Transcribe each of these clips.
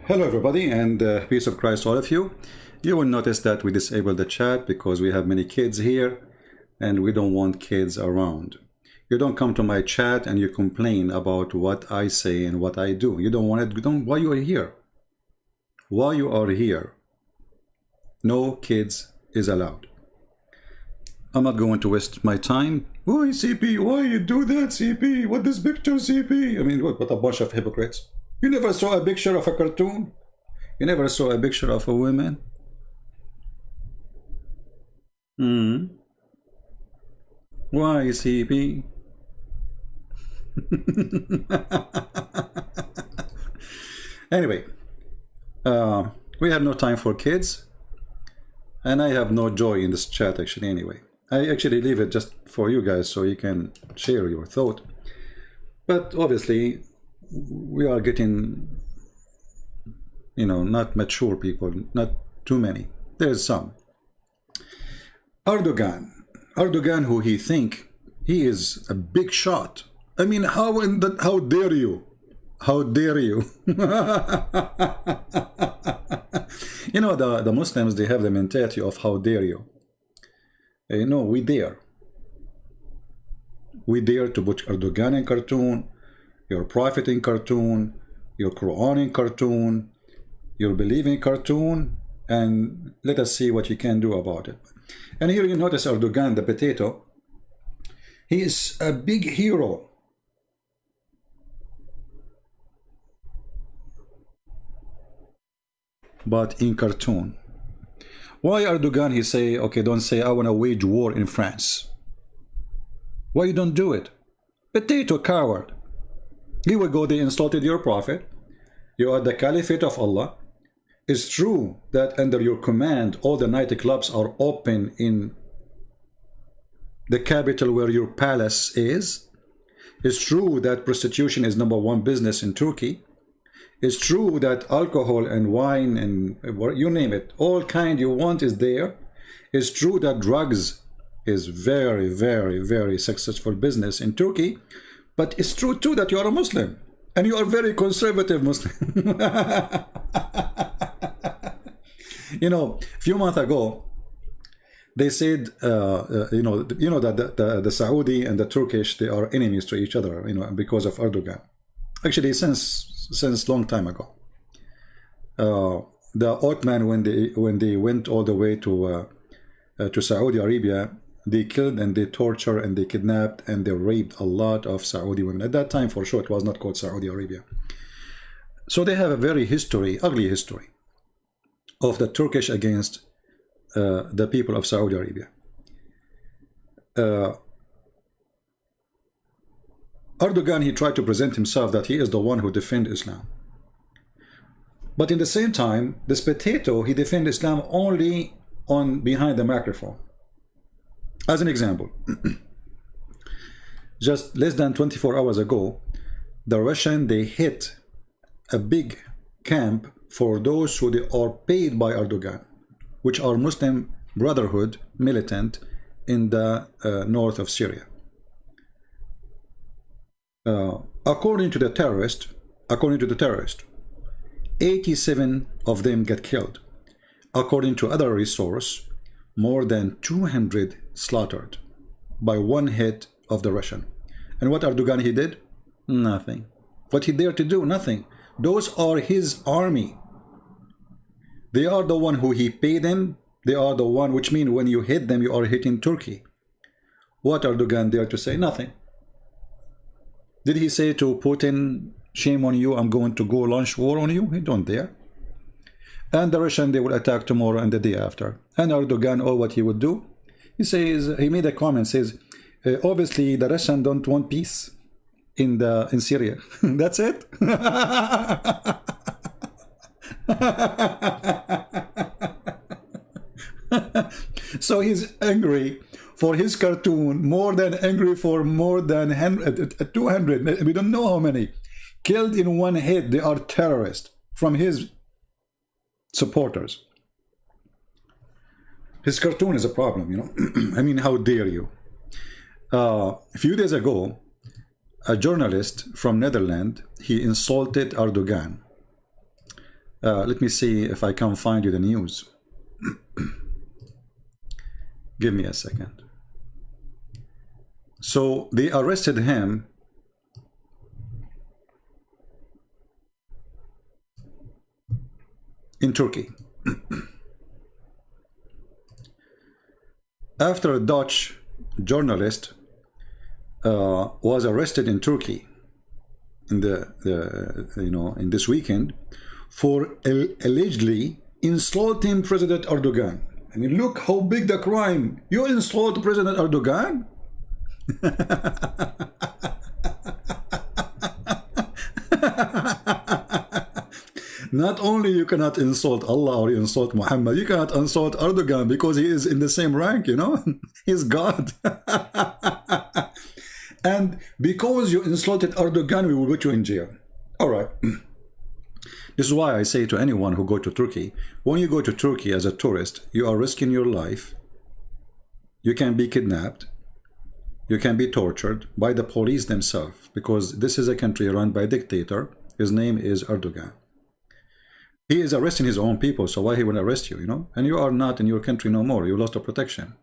Hello everybody, and peace of Christ all of you. You will notice that we disabled the chat because we have many kids here and we don't want kids around. You don't come to my chat and you complain about what I say and what I do. You don't want it. Why you are here? Why you are here? No kids is allowed. I'm not going to waste my time. Why CP? Why you do that, CP? What this picture, CP? I mean, what a bunch of hypocrites. You never saw a picture of a cartoon? You never saw a picture of a woman? Why, CP? Anyway, we have no time for kids, and I have no joy in this chat actually anyway. I actually leave it just for you guys so you can share your thought. But obviously, we are getting, not mature people, not too many. There's some. Erdugan, who he think he is a big shot. I mean, how dare you? How dare you? The Muslims, they have the mentality of how dare you. No, we dare. We dare to put Erdugan in cartoon, your prophet in cartoon, your Quran in cartoon, your believing cartoon, and let us see what you can do about it. And here you notice Erdugan, the potato. He is a big hero. But in cartoon. Why Erdugan he say, okay, don't say I want to wage war in France? Why you don't do it? Potato coward. You will go, they insulted your prophet. You are the caliphate of Allah. It's true that under your command all the nightclubs are open in the capital where your palace is. It's true that prostitution is #1 business in Turkey. It's true that alcohol and wine and you name it, all kind you want is there. It's true that drugs is very, very, very successful business in Turkey. But it's true too that you are a Muslim and you are very conservative Muslim. A few months ago, they said, that the Saudi and the Turkish, they are enemies to each other, because of Erdugan. Actually, since long time ago. The Ottoman, when they went all the way to Saudi Arabia, they killed and they tortured and they kidnapped and they raped a lot of Saudi women. At that time, for sure, it was not called Saudi Arabia. So they have a very ugly history of the Turkish against the people of Saudi Arabia. Erdugan, he tried to present himself that he is the one who defends Islam. But in the same time, this potato, he defends Islam only behind the microphone. As an example, just less than 24 hours ago, the Russian, they hit a big camp for those who they are paid by Erdugan, which are Muslim Brotherhood militant in the north of Syria. According to the terrorist, 87 of them get killed. According to other resource, more than 200 slaughtered by one hit of the Russian. And what Erdugan he did? Nothing. What he dared to do? Nothing. Those are his army. They are the one who he paid them. They are the one, which means when you hit them, you are hitting Turkey. What Erdugan dared to say? Nothing. Did he say to Putin, shame on you, I'm going to go launch war on you? He don't dare. And the Russian, they will attack tomorrow and the day after. And Erdugan, what he would do, he says, he made a comment, says, obviously the Russian don't want peace in Syria. That's it. So he's angry for his cartoon, more than angry for more than 200, we don't know how many, killed in one hit. They are terrorists from his supporters. His cartoon is a problem, I mean, how dare you? A few days ago, a journalist from Netherlands, he insulted Erdugan. Let me see if I can find you the news. Give me a second. So they arrested him in Turkey after a Dutch journalist was arrested in Turkey in in this weekend for allegedly insulting President Erdogan. I mean, look how big the crime. You insult President Erdogan? Not only you cannot insult Allah or insult Muhammad, you cannot insult Erdogan because he is in the same rank, you know? He's God. And because you insulted Erdogan, we will put you in jail. All right. This is why I say to anyone who go to Turkey, when you go to Turkey as a tourist, you are risking your life. You can be kidnapped. You can be tortured by the police themselves, because this is a country run by a dictator. His name is Erdogan. He is arresting his own people, so why he will arrest you, you know? And you are not in your country no more. You lost your protection.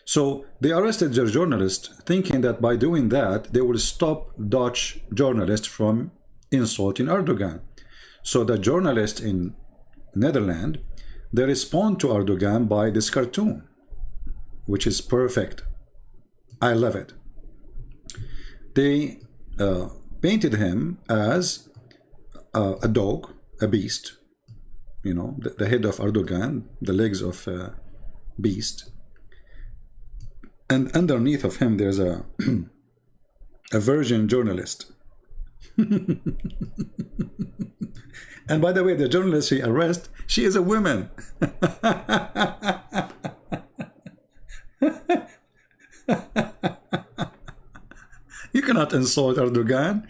So they arrested their journalist, thinking that by doing that, they will stop Dutch journalists from insulting Erdogan. So the journalists in Netherlands, they respond to Erdogan by this cartoon, which is perfect. I love it. They painted him as a dog, a beast, you know, the head of Erdogan, the legs of a beast. And underneath of him, there's a virgin journalist. And by the way, the journalist he arrested, she is a woman. You cannot insult Erdogan.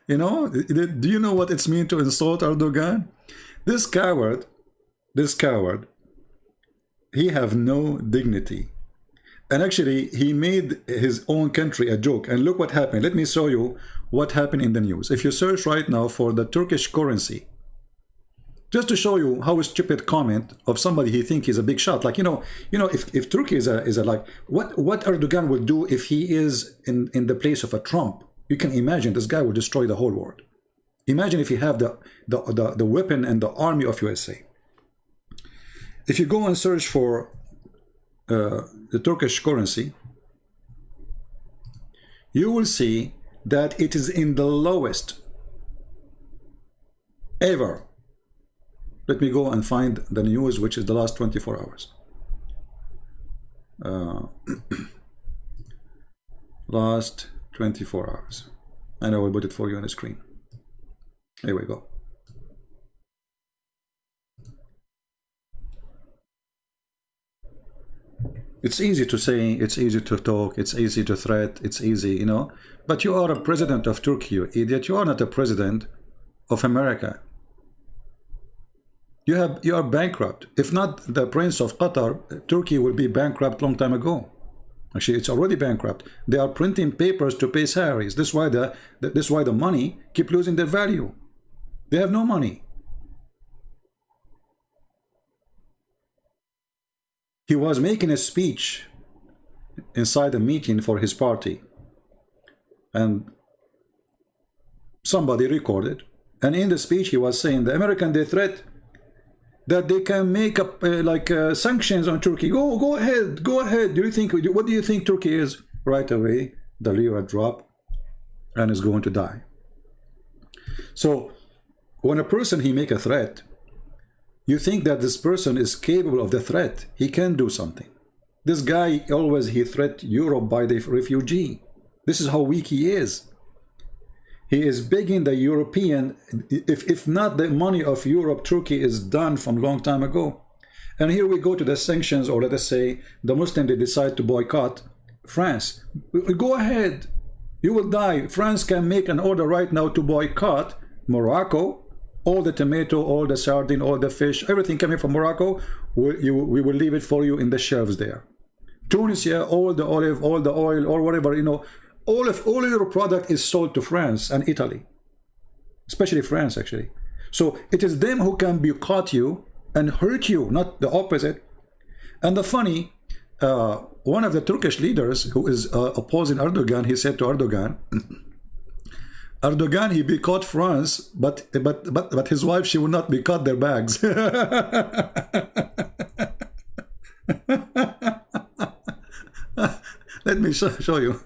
You know, do you know what it's mean to insult Erdogan? This coward, he have no dignity. And actually, he made his own country a joke. And look what happened. Let me show you what happened in the news. If you search right now for the Turkish currency, just to show you how a stupid comment of somebody he think is a big shot. Like, if Turkey is a like, what Erdogan would do if he is in the place of a Trump? You can imagine this guy will destroy the whole world. Imagine if you have the weapon and the army of USA. If you go and search for the Turkish currency, you will see that it is in the lowest ever. Let me go and find the news, which is the last 24 hours. Last 24 hours. And I will put it for you on the screen. Here we go. It's easy to say, it's easy to talk, it's easy to threat, it's easy, you know. But you are a president of Turkey, you idiot. You are not a president of America. You are bankrupt. If not the Prince of Qatar, Turkey will be bankrupt long time ago. Actually, it's already bankrupt. They are printing papers to pay salaries. This is why the money keep losing their value. They have no money. He was making a speech inside a meeting for his party, and somebody recorded. And in the speech, he was saying the American they threat that they can make up sanctions on Turkey. Go ahead, go ahead. What do you think Turkey is? Right away, the lira drop and is going to die. So when a person he make a threat, you think that this person is capable of the threat. He can do something. This guy always he threat Europe by the refugee. This is how weak he is. He is begging the European, if not the money of Europe, Turkey is done from long time ago. And here we go to the sanctions, or let us say the Muslims they decide to boycott France. Go ahead, you will die. France can make an order right now to boycott Morocco. All the tomato, all the sardine, all the fish, everything coming from Morocco, we will leave it for you in the shelves there. Tunisia, all the olive, all the oil, or whatever, you know, all your product is sold to France and Italy, especially France actually. So it is them who can boycott you and hurt you, not the opposite. And the funny, one of the Turkish leaders who is opposing Erdogan, he said to Erdogan, Erdogan, he boycott France, but his wife, she will not boycott their bags. Let me show you.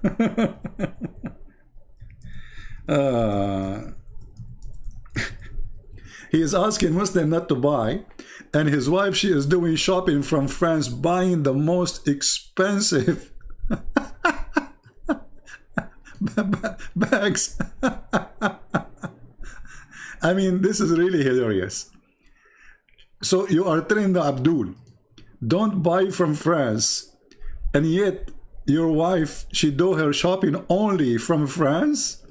He is asking Muslim not to buy, and his wife, she is doing shopping from France, buying the most expensive bags. I mean, this is really hilarious. So you are telling the Abdul, don't buy from France, and yet your wife, she do her shopping only from France,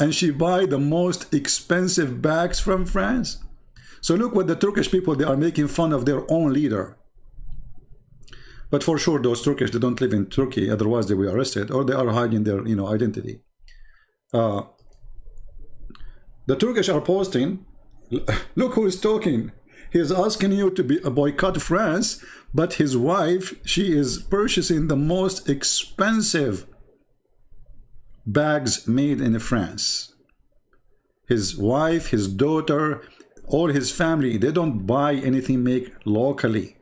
and she buy the most expensive bags from France. So look what the Turkish people, they are making fun of their own leader. But for sure, those Turkish, they don't live in Turkey, otherwise they will be arrested, or they are hiding their, identity. The Turkish are posting, look who is talking. He is asking you to boycott France, but his wife, she is purchasing the most expensive bags made in France. His wife, his daughter, all his family, they don't buy anything made locally.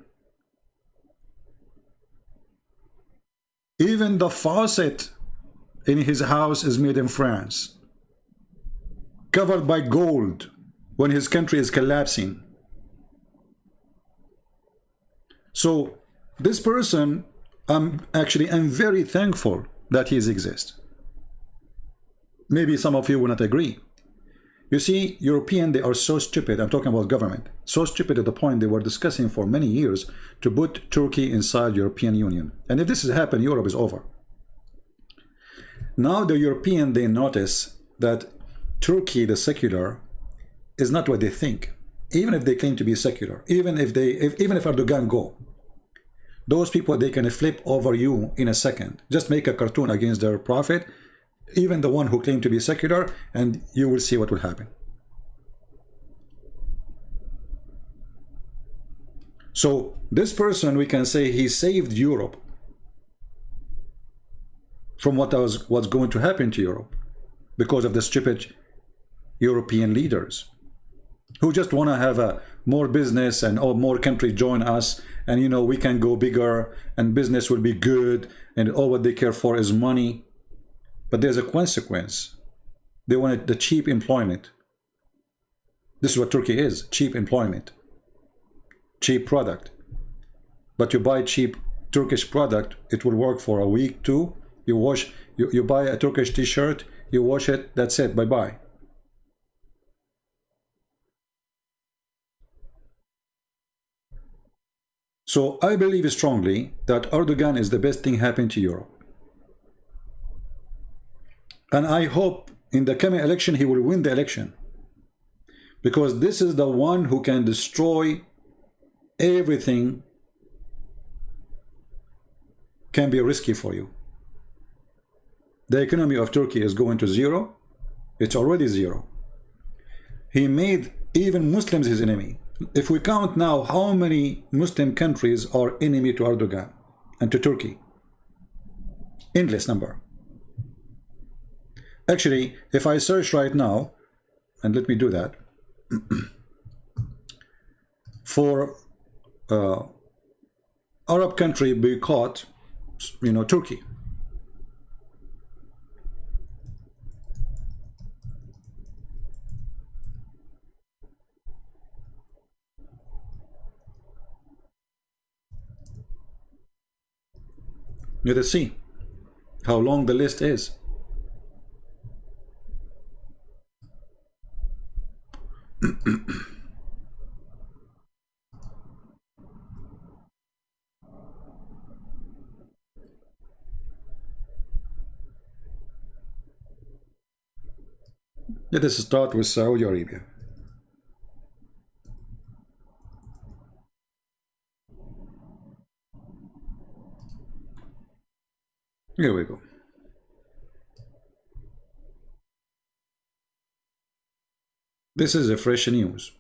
Even the faucet in his house is made in France, covered by gold when his country is collapsing. So this person, I'm very thankful that he exists. Maybe some of you will not agree. You see, European, they are so stupid. I'm talking about government. So stupid at the point they were discussing for many years to put Turkey inside European Union. And if this has happened, Europe is over. Now the European, they notice that Turkey, the secular, is not what they think. Even if they claim to be secular, even if Erdogan go, those people, they can flip over you in a second. Just make a cartoon against their prophet, even the one who claimed to be secular, and you will see what will happen. So this person, we can say he saved Europe from what's going to happen to Europe because of the stupid European leaders who just want to have more business and more countries join us, and we can go bigger and business will be good, and all what they care for is money. But there's a consequence. They wanted the cheap employment. This is what Turkey is, cheap employment, cheap product. But you buy cheap Turkish product, it will work for a week, two. You buy a Turkish t-shirt, you wash it, that's it, bye-bye. So I believe strongly that Erdogan is the best thing happening to Europe. And I hope in the coming election he will win the election, because this is the one who can destroy everything. Can be risky for you. The economy of Turkey is going to zero. It's already zero. He made even Muslims his enemy. If we count now how many Muslim countries are enemy to Erdogan and to Turkey, endless number. Actually, if I search right now, and let me do that, for Arab country boycott, Turkey. Let us see how long the list is. Let us start with Saudi Arabia. Here we go. This is a fresh news.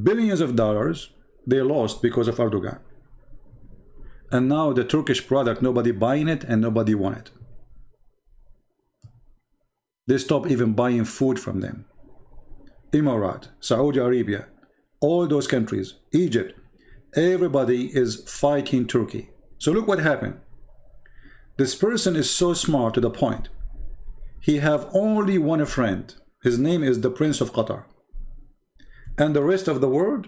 Billions of dollars they lost because of Erdogan. And now the Turkish product, nobody buying it and nobody want it. They stopped even buying food from them. Emirat, Saudi Arabia, all those countries, Egypt, everybody is fighting Turkey. So look what happened. This person is so smart to the point. He have only one friend. His name is the Prince of Qatar. And the rest of the world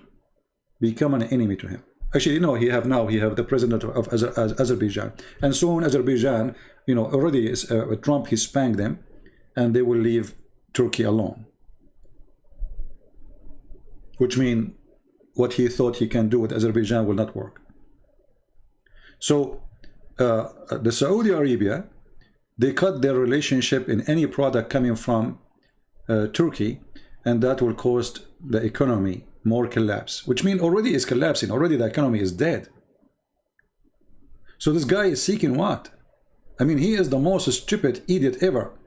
become an enemy to him. Actually, you know, he have the president of Azerbaijan. And soon Azerbaijan, you know, already is, Trump, he spanked them. And they will leave Turkey alone. Which means what he thought he can do with Azerbaijan will not work. So the Saudi Arabia, they cut their relationship in any product coming from Turkey, and that will cost the economy more collapse, which means already is collapsing. Already the economy is dead. So this guy is seeking what? I mean, he is the most stupid idiot ever.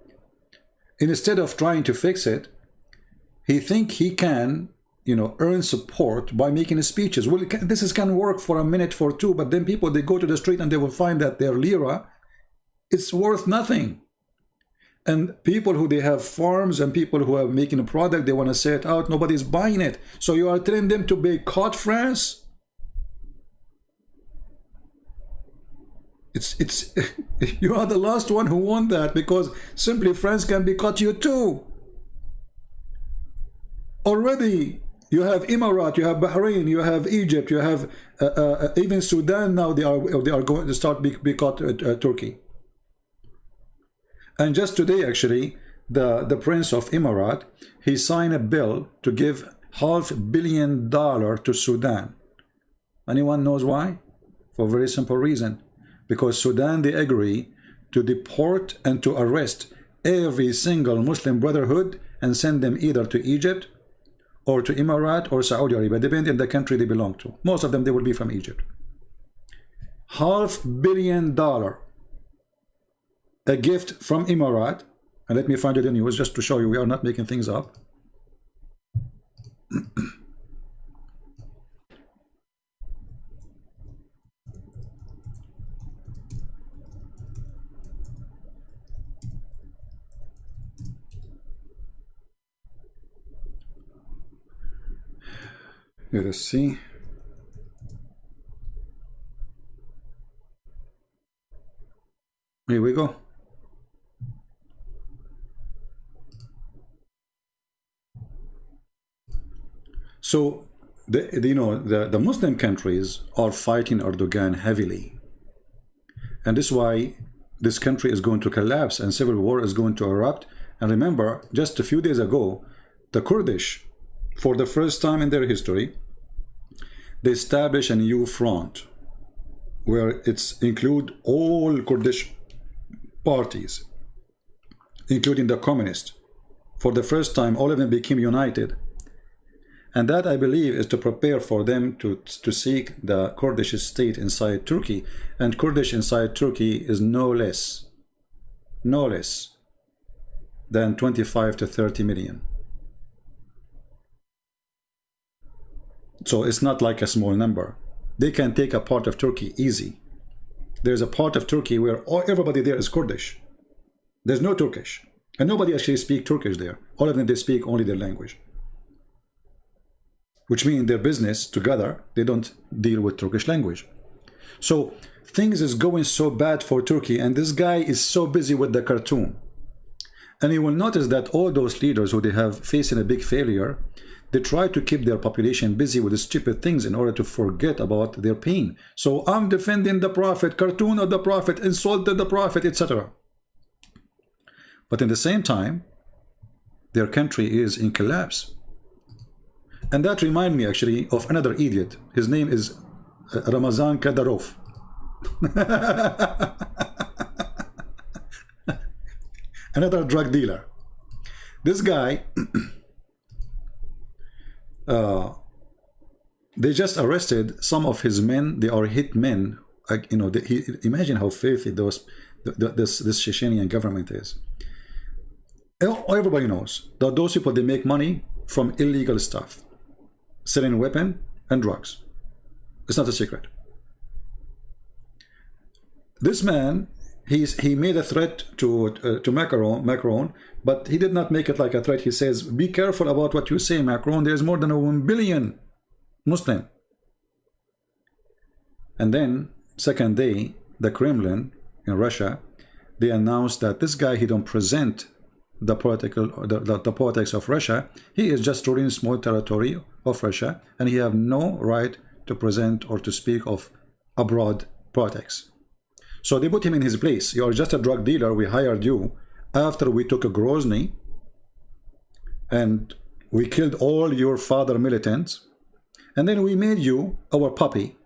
And instead of trying to fix it, he think he can, you know, earn support by making speeches. Well, this can work for a minute, for two, but then people, they go to the street and they will find that their lira, it's worth nothing. And people who they have farms and people who are making a product, they want to sell it out, nobody's buying it. So you are telling them to boycott France? It's you are the last one who want that, because simply France can boycott you too. Already you have Emirat, you have Bahrain, you have Egypt, you have even Sudan now. They are going to start boycott Turkey. And just today, actually, the Prince of Emirat, he signed a bill to give $500 million to Sudan. Anyone knows why? For a very simple reason. Because Sudan, they agree to deport and to arrest every single Muslim Brotherhood and send them either to Egypt or to Emirat or Saudi Arabia, depending on the country they belong to. Most of them, they will be from Egypt. $500 million. A gift from Emirat, and let me find you the news just to show you we are not making things up. Let us see. Here we go. So, the Muslim countries are fighting Erdogan heavily. And this is why this country is going to collapse and civil war is going to erupt. And remember, just a few days ago, the Kurdish, for the first time in their history, they established a new front where it's include all Kurdish parties, including the communists. For the first time, all of them became united. And that, I believe, is to prepare for them to seek the Kurdish state inside Turkey. And Kurdish inside Turkey is no less than 25 to 30 million. So it's not like a small number. They can take a part of Turkey easy. There's a part of Turkey where everybody there is Kurdish. There's no Turkish. And nobody actually speaks Turkish there. All of them, they speak only their language. Which means their business together, they don't deal with Turkish language. So things is going so bad for Turkey, and this guy is so busy with the cartoon. And you will notice that all those leaders who they have facing a big failure, they try to keep their population busy with stupid things in order to forget about their pain. So I'm defending the prophet, cartoon of the prophet, insulted the prophet, etc. But in the same time, their country is in collapse. And that reminds me actually of another idiot. His name is Ramazan Kadyrov. Another drug dealer. This guy, they just arrested some of his men. They are hit men. Imagine how filthy those this Chechenian government is. Everybody knows that those people, they make money from illegal stuff, selling weapon and drugs. It's not a secret. This man, he made a threat to Macron, but he did not make it like a threat. He says, be careful about what you say, Macron. There's more than 1 billion Muslim. And then second day, the Kremlin in Russia, they announced that this guy, he don't present the politics of Russia. He is just ruling small territory of Russia, and he have no right to present or to speak of abroad politics. So they put him in his place. You are just a drug dealer. We hired you after we took a Grozny and we killed all your father militants, and then we made you our puppy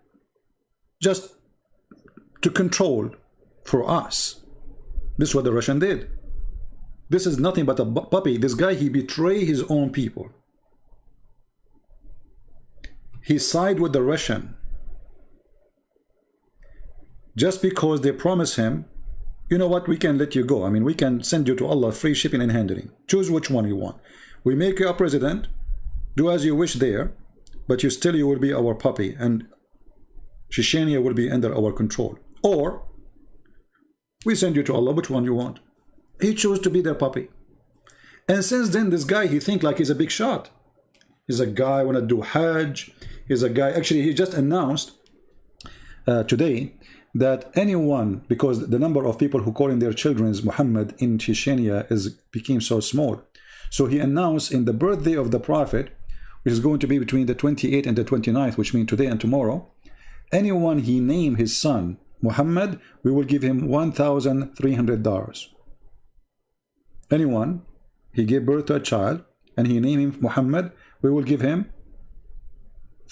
just to control for us. This is what the Russian did. This is nothing but a puppy. This guy, he betrayed his own people. He sided with the Russian just because they promise him, you know what, we can let you go. I mean, we can send you to Allah, free shipping and handling. Choose which one you want. We make you a president, do as you wish there, but you will be our puppy, and Chechnya will be under our control. Or we send you to Allah, which one you want. He chose to be their puppy. And since then, this guy, he think like he's a big shot. He's a guy wanna do Hajj. He's a guy, actually, he just announced today that anyone, because the number of people who call in their children Muhammad in Chechnya became so small. So he announced in the birthday of the Prophet, which is going to be between the 28th and the 29th, which means today and tomorrow, anyone he name his son Muhammad, we will give him $1,300. Anyone he gave birth to a child and he named him Muhammad, we will give him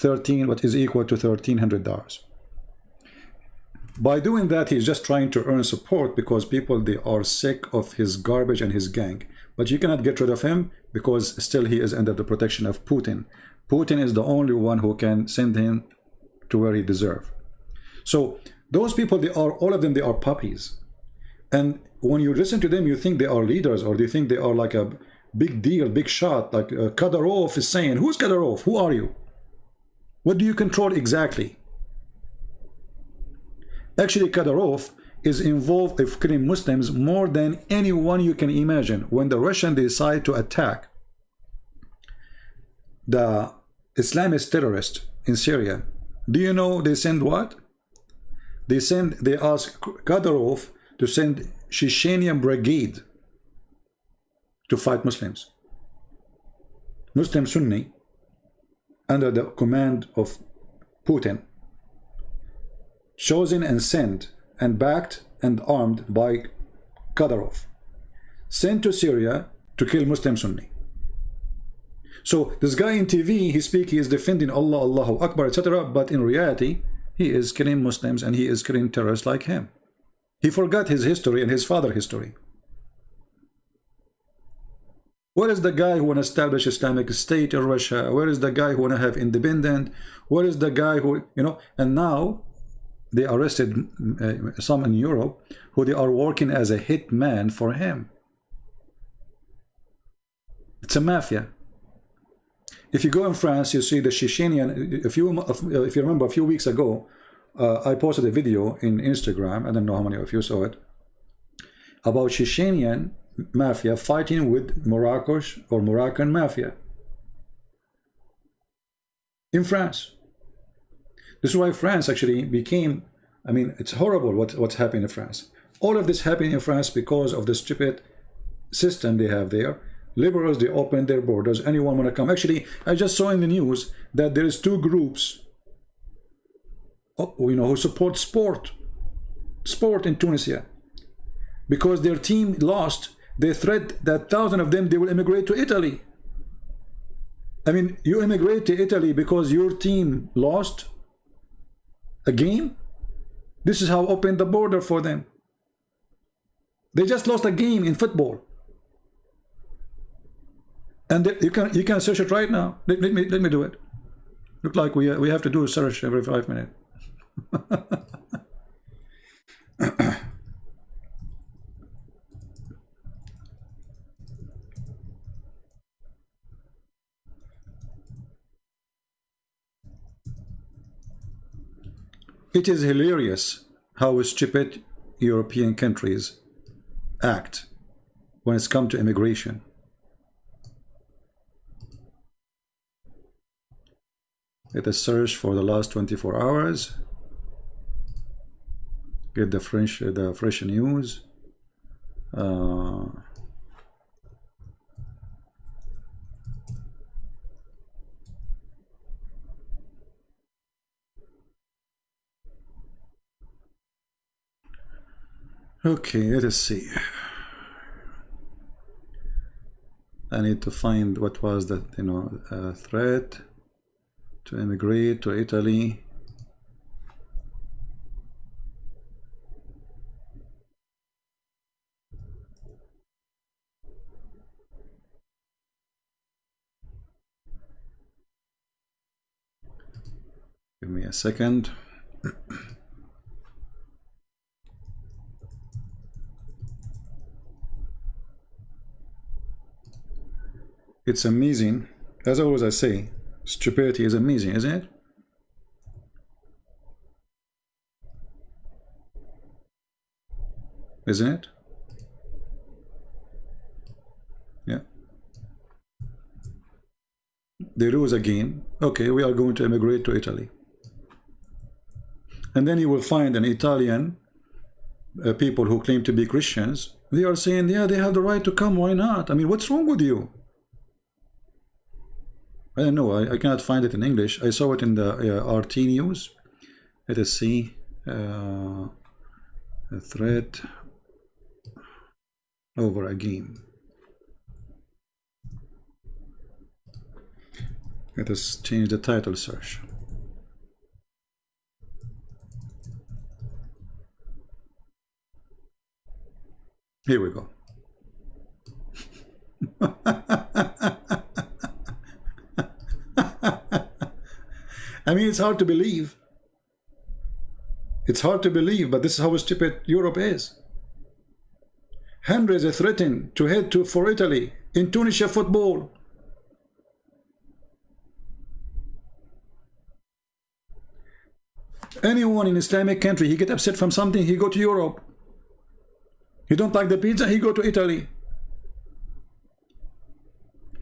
what is equal to $1,300. By doing that, he's just trying to earn support because people, they are sick of his garbage and his gang. But you cannot get rid of him because still he is under the protection of Putin. Putin is the only one who can send him to where he deserves. So those people, all of them, they are puppies. And when you listen to them, you think they are leaders, or they think they are like a big deal, big shot, like Kadyrov is saying. Who's Kadyrov? Who are you? What do you control exactly? Actually, Kadyrov is involved in killing Muslims more than anyone you can imagine. When the Russians decide to attack the Islamist terrorists in Syria, do you know they send what? They ask Kadyrov to send Chechenian brigade to fight Muslims. Muslim Sunni, under the command of Putin, chosen and sent and backed and armed by Kadyrov, sent to Syria to kill Muslim Sunni. So this guy in TV, he is defending Allah, Allahu Akbar, etc. But in reality, he is killing Muslims and he is killing terrorists like him. He forgot his history and his father's history. Where is the guy who want to establish Islamic State in Russia? Where is the guy who want to have independent? Where is the guy who, you know? And now they arrested some in Europe who they are working as a hitman for him. It's a mafia. If you go in France, you see the Chechenian. If you remember, a few weeks ago, I posted a video in Instagram. I don't know how many of you saw it, about Chechenian mafia fighting with Moroccan mafia in France. This is why France actually became, I mean, it's horrible what's happening in France. All of this happening in France because of the stupid system they have there. Liberals, they open their borders. Anyone want to come? Actually, I just saw in the news that there is 2 groups, who support sport in Tunisia. Because their team lost, they threat that 1,000 of them, they will immigrate to Italy. I mean, you immigrate to Italy because your team lost a game? This is how open the border for them. They just lost a game in football. And you can search it right now. Let me do it. Look like we have to do a search every 5 minutes. It is hilarious how stupid European countries act when it's come to immigration. Get a search for the last 24 hours. Get the fresh news. Okay, let us see. I need to find what was the threat to immigrate to Italy. Give me a second. It's amazing. As always I say, stupidity is amazing, isn't it? Isn't it? Yeah. They lose a game. Okay, we are going to immigrate to Italy. And then you will find an Italian people who claim to be Christians. They are saying, yeah, they have the right to come. Why not? I mean, what's wrong with you? I don't know. I cannot find it in English. I saw it in the RT news. Let us see. A threat over a game. Let us change the title search. Here we go. I mean, it's hard to believe. It's hard to believe, but this is how stupid Europe is. Hundreds are threatened to head for Italy in Tunisia football. Anyone in Islamic country, he get upset from something, he go to Europe. He don't like the pizza, he go to Italy.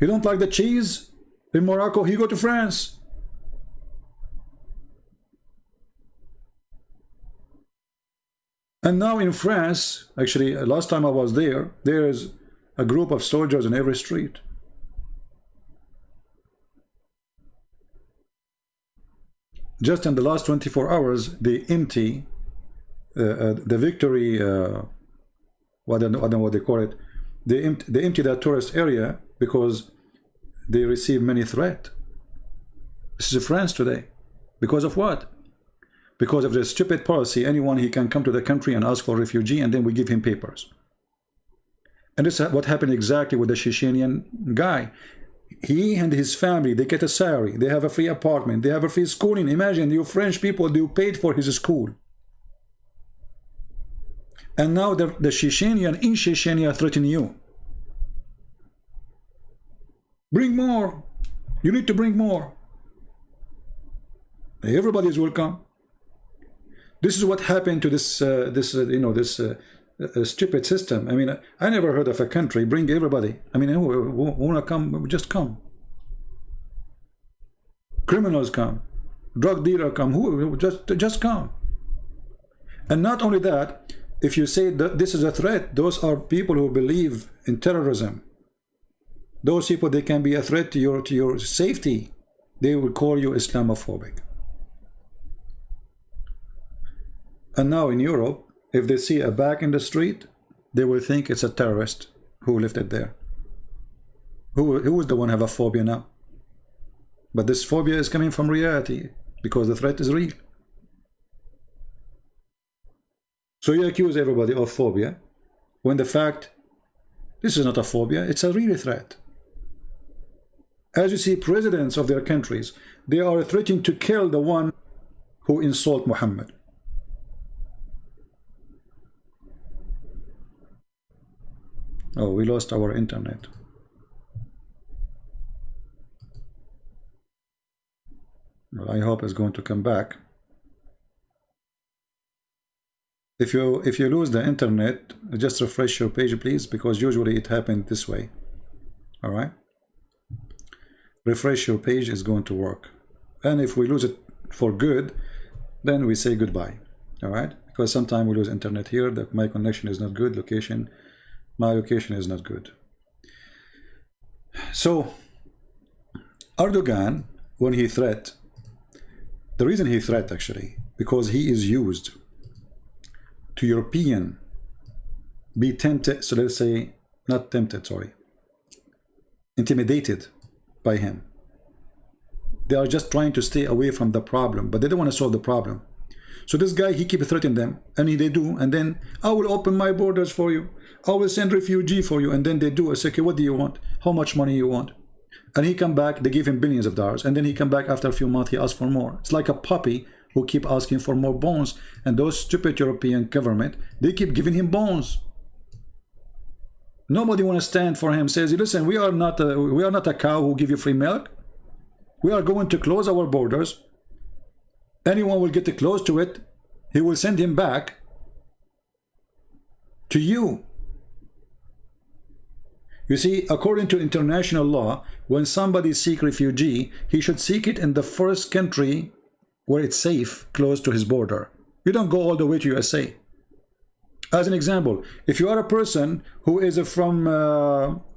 He don't like the cheese in Morocco, he go to France. And now in France, actually, last time I was there, there is a group of soldiers in every street. Just in the last 24 hours, they empty the victory, I don't know what they call it. They empty that tourist area because they receive many threats. This is France today. Because of what? Because of the stupid policy, anyone he can come to the country and ask for refugee, and then we give him papers. And this is what happened exactly with the Chechenian guy. He and his family, they get a salary, they have a free apartment, they have a free schooling. Imagine, you French people, they paid for his school. And now the Chechenian in Chechenia threaten you. Bring more. You need to bring more. Everybody is welcome. This is what happened to this stupid system. I mean, I never heard of a country bring everybody. I mean, who wanna come, just come. Criminals come, drug dealer come, who just come. And not only that, if you say that this is a threat, those are people who believe in terrorism. Those people, they can be a threat to your safety. They will call you Islamophobic. And now in Europe, if they see a bag in the street, they will think it's a terrorist who left it there. Who is the one who have a phobia now? But this phobia is coming from reality because the threat is real. So you accuse everybody of phobia when the fact, this is not a phobia, it's a real threat. As you see, presidents of their countries, they are threatening to kill the one who insult Muhammad. Oh, we lost our internet. Well, I hope it's going to come back. if you lose the internet, just refresh your page, please, because usually it happened this way. All right, refresh your page is going to work, and if we lose it for good, then we say goodbye. All right, because sometimes we lose internet here, that my connection is not good, my location is not good. So Erdogan, when he threat, the reason he threat actually, because he is used to European be tempted, so let's say not tempted, sorry, intimidated by him. They are just trying to stay away from the problem, but they don't want to solve the problem. So this guy, he keep threatening them, and they do, and then I will open my borders for you, I will send refugee for you, and then they do. I say, okay, what do you want? How much money you want? And he come back, they give him billions of dollars, and then he come back after a few months, he asks for more. It's like a puppy who keep asking for more bones, and those stupid European government, they keep giving him bones. Nobody want to stand for him, says, listen, we are not a cow who give you free milk. We are going to close our borders. Anyone will get close to it, he will send him back to you. You see, according to international law, when somebody seek refugee, he should seek it in the first country where it's safe, close to his border. You don't go all the way to USA. As an example, if you are a person who is from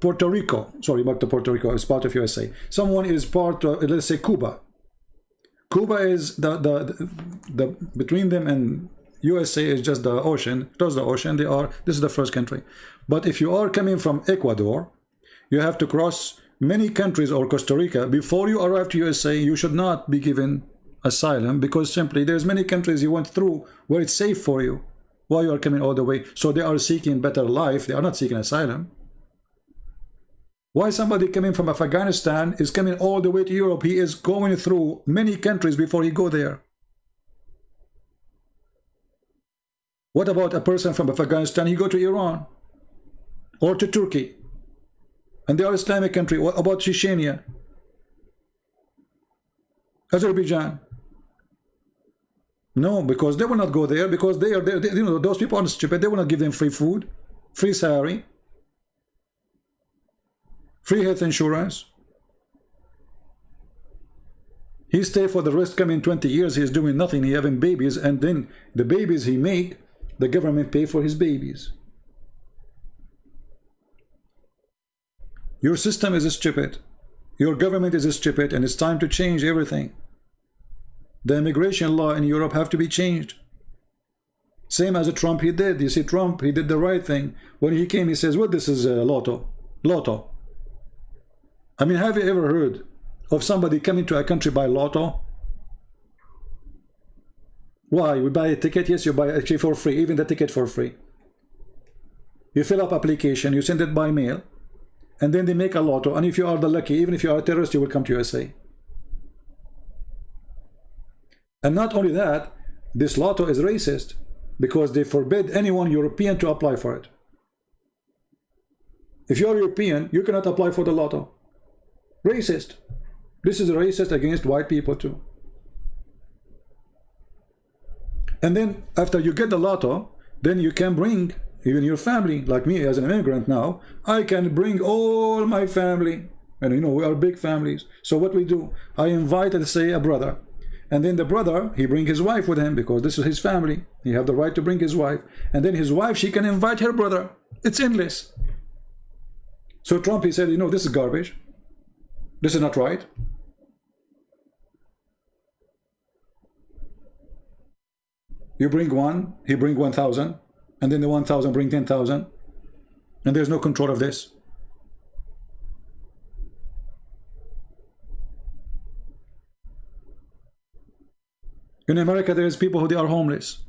Puerto Rico, sorry, not Puerto Rico, it's part of USA. Someone is part of, let's say, Cuba. Cuba is the between them and USA is just the ocean, close the ocean. This is the first country. But if you are coming from Ecuador, you have to cross many countries or Costa Rica before you arrive to USA. You should not be given asylum because simply there's many countries you went through where it's safe for you while you are coming all the way. So they are seeking better life. They are not seeking asylum. Why somebody coming from Afghanistan is coming all the way to Europe? He is going through many countries before he go there. What about a person from Afghanistan? He go to Iran or to Turkey, and they are Islamic country. What about Chechnya, Azerbaijan? No, because they will not go there, because they you know, those people are stupid. They will not give them free food, free salary, free health insurance. He stay for the rest coming 20 years. He is doing nothing. He having babies, and then the babies he make, the government pay for his babies. Your system is stupid. Your government is stupid, and it's time to change everything. The immigration law in Europe have to be changed. Same as Trump he did. You see, Trump, he did the right thing. When he came, he says, well, this is a lotto. Lotto. I mean, have you ever heard of somebody coming to a country by lotto? Why? You buy a ticket? Yes, you buy actually for free, even the ticket for free. You fill up application, you send it by mail, and then they make a lotto. And if you are the lucky, even if you are a terrorist, you will come to USA. And not only that, this lotto is racist because they forbid anyone European to apply for it. If you are European, you cannot apply for the lotto. Racist. This is racist against white people too. And then after you get the lotto, then you can bring even your family. Like me as an immigrant now, I can bring all my family. And you know, we are big families. So what we do, I invite, let's say, a brother. And then the brother, he bring his wife with him because this is his family. He have the right to bring his wife. And then his wife, she can invite her brother. It's endless. So Trump, he said, you know, this is garbage. This is not right. You bring one, he bring 1,000, and then the 1,000 bring 10,000, and there's no control of this. In America, there is people who they are homeless.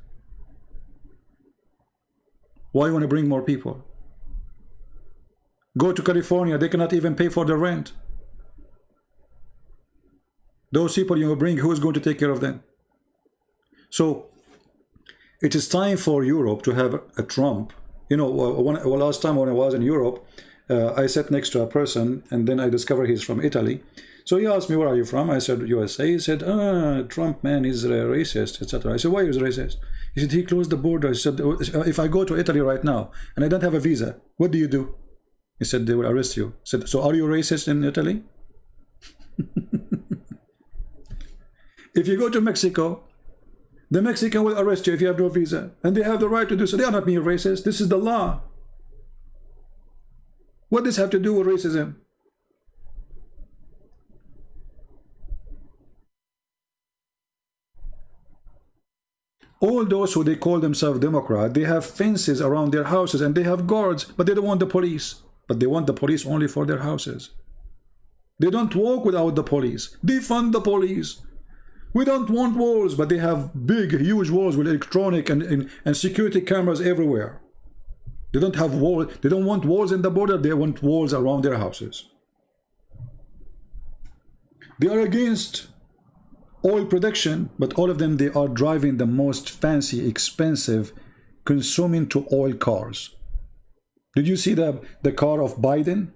Why you want to bring more people? Go to California, they cannot even pay for the rent. Those people you bring, who is going to take care of them? So it is time for Europe to have a Trump. You know, last time when I was in Europe, I sat next to a person, and then I discovered he's from Italy. So he asked me, where are you from? I said, USA. He said, Trump, man, he's a racist, etc. I said, why is he racist? He said, he closed the border. He said, if I go to Italy right now and I don't have a visa, what do you do? He said, they will arrest you. I said, so are you racist in Italy? If you go to Mexico, the Mexican will arrest you if you have no visa. And they have the right to do so. They are not being racist. This is the law. What does this have to do with racism? All those who they call themselves Democrat, they have fences around their houses and they have guards, but they don't want the police. But they want the police only for their houses. They don't walk without the police. They fund the police. We don't want walls, but they have big, huge walls with electronic and security cameras everywhere. They don't have walls. They don't want walls in the border. They want walls around their houses. They are against oil production, but all of them, they are driving the most fancy, expensive, consuming to oil cars. Did you see the car of Biden?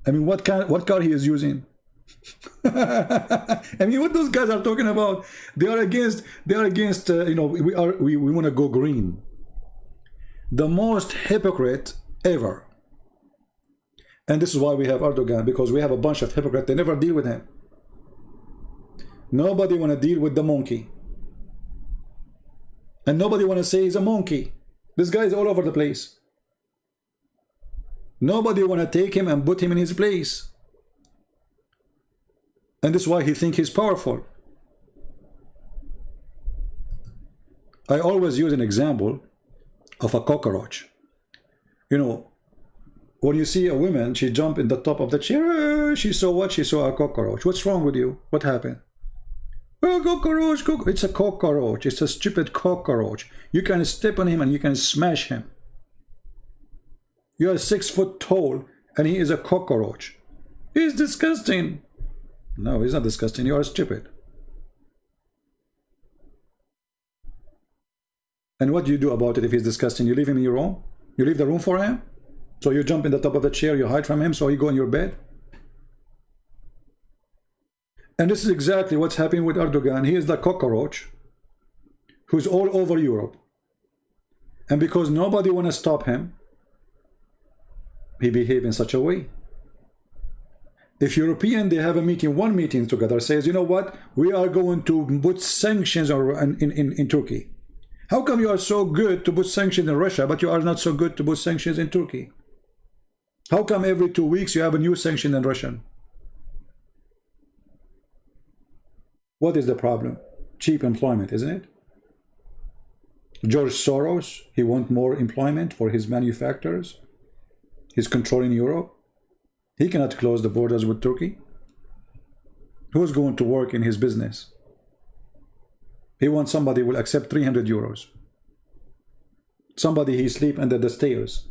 I mean, what car he is using? I mean, what those guys are talking about? They are against. You know, we want to go green. The most hypocrite ever. And this is why we have Erdogan, because we have a bunch of hypocrites. They never deal with him. Nobody want to deal with the monkey. And nobody want to say he's a monkey. This guy is all over the place. Nobody want to take him and put him in his place. And this is why he thinks he's powerful. I always use an example of a cockroach. You know, when you see a woman, she jump in the top of the chair. She saw what? She saw a cockroach. What's wrong with you? What happened? Oh, cockroach. It's a cockroach. It's a stupid cockroach. You can step on him and you can smash him. You are 6 foot tall and he is a cockroach. He's disgusting. No, he's not disgusting. You are stupid. And what do you do about it if he's disgusting? You leave him in your room? You leave the room for him? So you jump in the top of the chair, you hide from him, so you go in your bed? And this is exactly what's happening with Erdogan. He is the cockroach who's all over Europe. And because nobody want to stop him, he behaves in such a way. If European, they have a meeting, one meeting together, says, you know what, we are going to put sanctions in Turkey. How come you are so good to put sanctions in Russia, but you are not so good to put sanctions in Turkey? How come every 2 weeks you have a new sanction in Russia? What is the problem? Cheap employment, isn't it? George Soros, he wants more employment for his manufacturers. He's controlling Europe. He cannot close the borders with Turkey. Who's going to work in his business? He wants somebody who will accept 300 euros. Somebody he sleep under the stairs.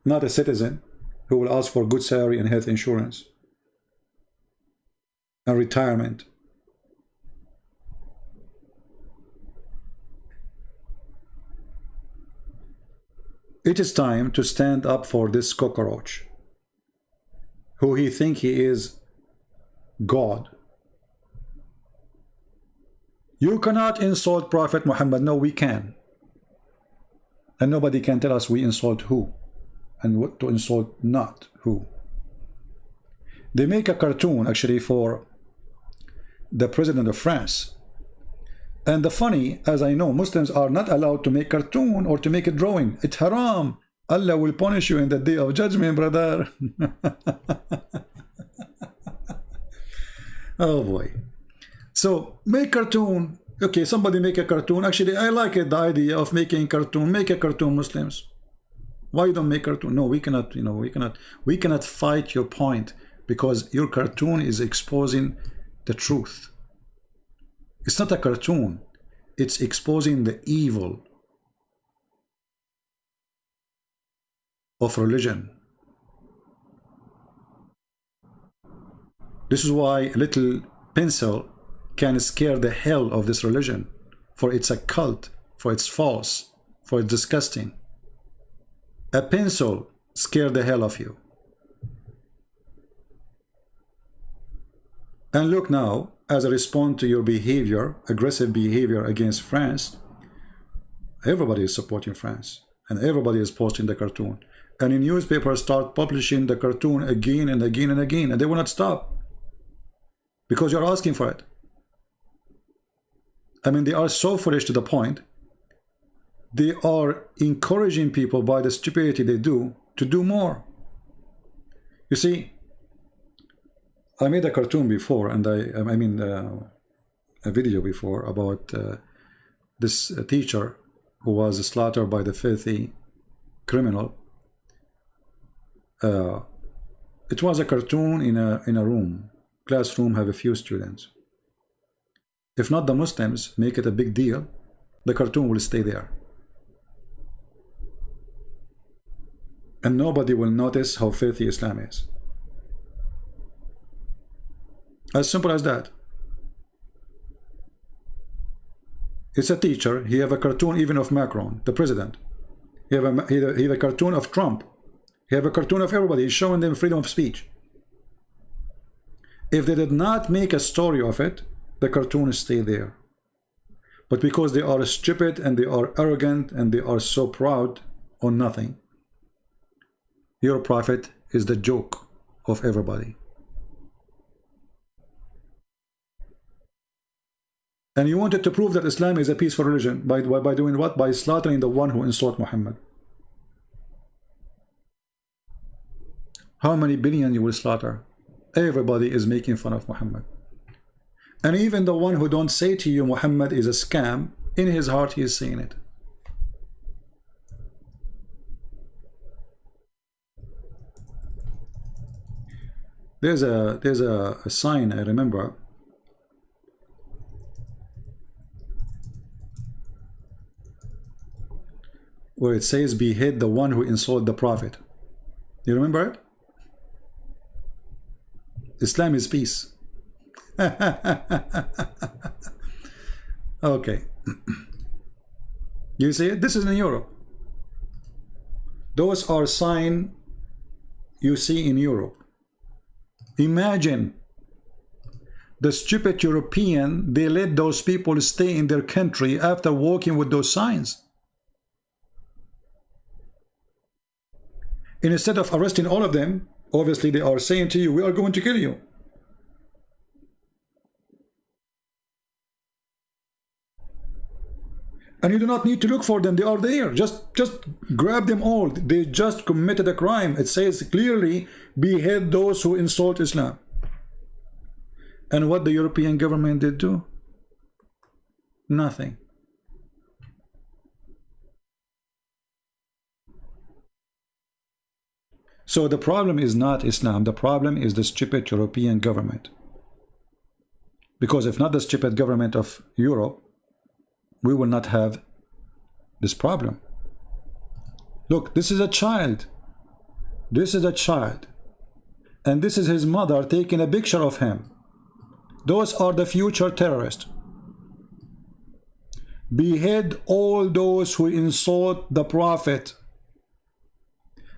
Not a citizen who will ask for good salary and health insurance. And retirement. It is time to stand up for this cockroach, who he think he is God. You cannot insult Prophet Muhammad. No, we can. And nobody can tell us we insult who and what to insult not who. They make a cartoon actually for the president of France. And the funny, as I know, Muslims are not allowed to make cartoon or to make a drawing. It's haram. Allah will punish you in the day of judgment, brother. Oh boy. So make cartoon. Okay, somebody make a cartoon. Actually, I like it, the idea of making cartoon. Make a cartoon, Muslims. Why you don't make cartoon? No, we cannot, you know, we cannot fight your point because your cartoon is exposing the truth. It's not a cartoon. It's exposing the evil of religion. This is why a little pencil can scare the hell of this religion, for it's a cult, for it's false, for it's disgusting. A pencil scare the hell of you. And look now, as a response to your behavior, aggressive behavior against France, everybody is supporting France. And everybody is posting the cartoon. And the newspapers start publishing the cartoon again and again and again. And they will not stop. Because you're asking for it. I mean, they are so foolish to the point. They are encouraging people by the stupidity they do to do more. You see, I made a cartoon before, and I mean a video before about this teacher who was slaughtered by the filthy criminal. It was a cartoon in a room. Classroom have a few students. If not the Muslims make it a big deal, the cartoon will stay there. And nobody will notice how filthy Islam is. As simple as that. It's a teacher. He have a cartoon even of Macron, the president. He have a cartoon of Trump. He have a cartoon of everybody. He's showing them freedom of speech. If they did not make a story of it, the cartoon stay there. But because they are stupid and they are arrogant and they are so proud on nothing, your prophet is the joke of everybody. And you wanted to prove that Islam is a peaceful religion by doing what? By slaughtering the one who insulted Muhammad. How many billion you will slaughter? Everybody is making fun of Muhammad. And even the one who don't say to you Muhammad is a scam, in his heart he is saying it. There's a sign I remember. Where it says behead the one who insulted the prophet. You remember it? Islam is peace. Okay. You see it? This is in Europe. Those are signs you see in Europe. Imagine the stupid European, they let those people stay in their country after walking with those signs. And instead of arresting all of them, obviously they are saying to you, we are going to kill you. And you do not need to look for them, they are there. Just grab them all. They just committed a crime. It says clearly, behead those who insult Islam. And what the European government did do? Nothing. So the problem is not Islam. The problem is the stupid European government. Because if not the stupid government of Europe, we will not have this problem. Look, this is a child. This is a child. And this is his mother taking a picture of him. Those are the future terrorists. Behead all those who insult the Prophet.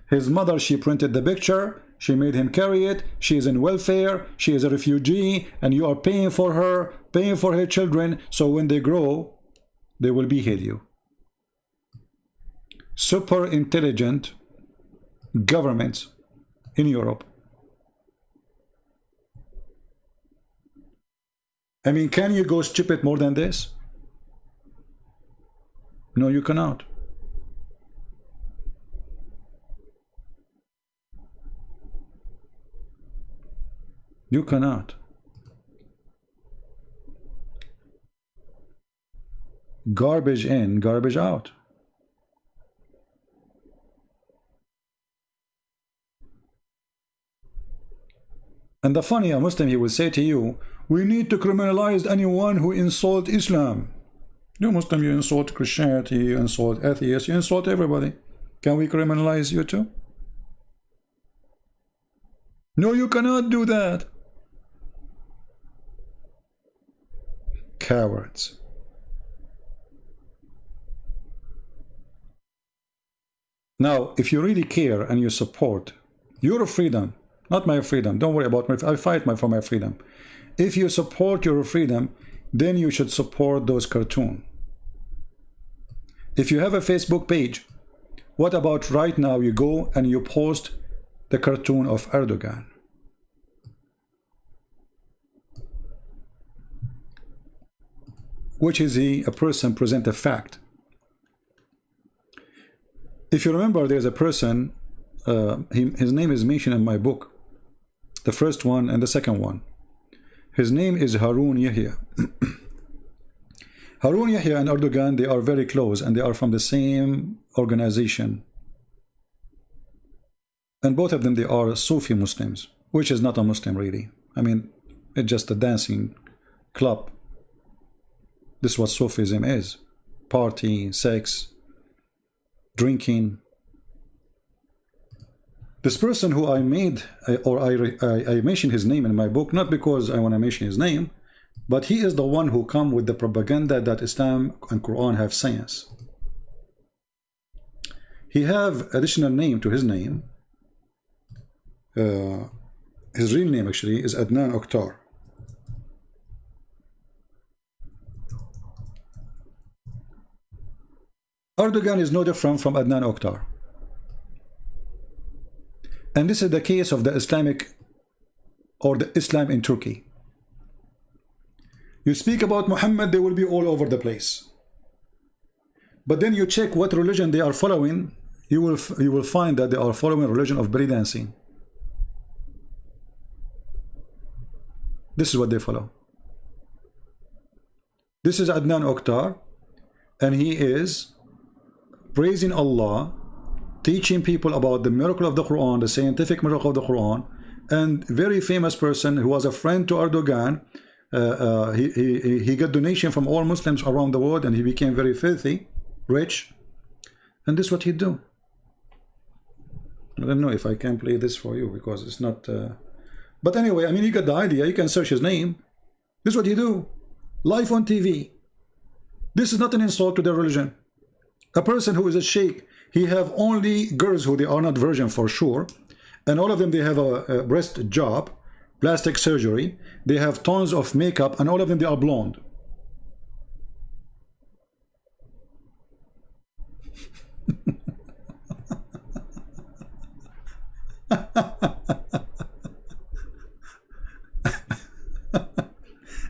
His mother, she printed the picture. She made him carry it. She is in welfare. She is a refugee. And you are paying for her, paying for her children. So when they grow, they will behead you. Super intelligent governments in Europe. I mean, can you go stupid more than this? No, you cannot. You cannot. Garbage in, garbage out. And the funny, a Muslim, he will say to you, we need to criminalize anyone who insults Islam. You Muslim, you insult Christianity, you insult atheists, you insult everybody. Can we criminalize you too? No, you cannot do that. Cowards. Now, if you really care and you support your freedom Not my freedom. Don't worry about my. I fight for my freedom. If you support your freedom, then you should support those cartoons. If you have a Facebook page, what about right now you go and you post the cartoon of Erdogan? Which is he a person present a fact. If you remember, there's a person, his name is mentioned in my book, the first one and the second one. His name is Harun Yahya. Harun Yahya and Erdogan, they are very close and they are from the same organization. And both of them, they are Sufi Muslims, which is not a Muslim really. I mean, it's just a dancing club. This is what Sufism is. Party, sex, drinking. This person who I made, or I mentioned his name in my book, not because I want to mention his name, but he is the one who come with the propaganda that Islam and Quran have science. He have additional name to his name. His real name actually is Adnan Oktar. Erdogan is no different from Adnan Oktar. And this is the case of the Islamic or the Islam in Turkey. You speak about Muhammad, they will be all over the place. But then you check what religion they are following, you will find that they are following a religion of belly dancing. This is what they follow. This is Adnan Oktar, and he is praising Allah, teaching people about the miracle of the Quran, the scientific miracle of the Quran, and very famous person who was a friend to Erdogan. He got donation from all Muslims around the world, and he became very filthy, rich, and this is what he do. I don't know if I can play this for you because it's not. But anyway, I mean, you got the idea. You can search his name. This is what he do, live on TV. This is not an insult to their religion. A person who is a sheikh, he have only girls who they are not virgin for sure, and all of them they have a breast job, plastic surgery, they have tons of makeup, and all of them they are blonde.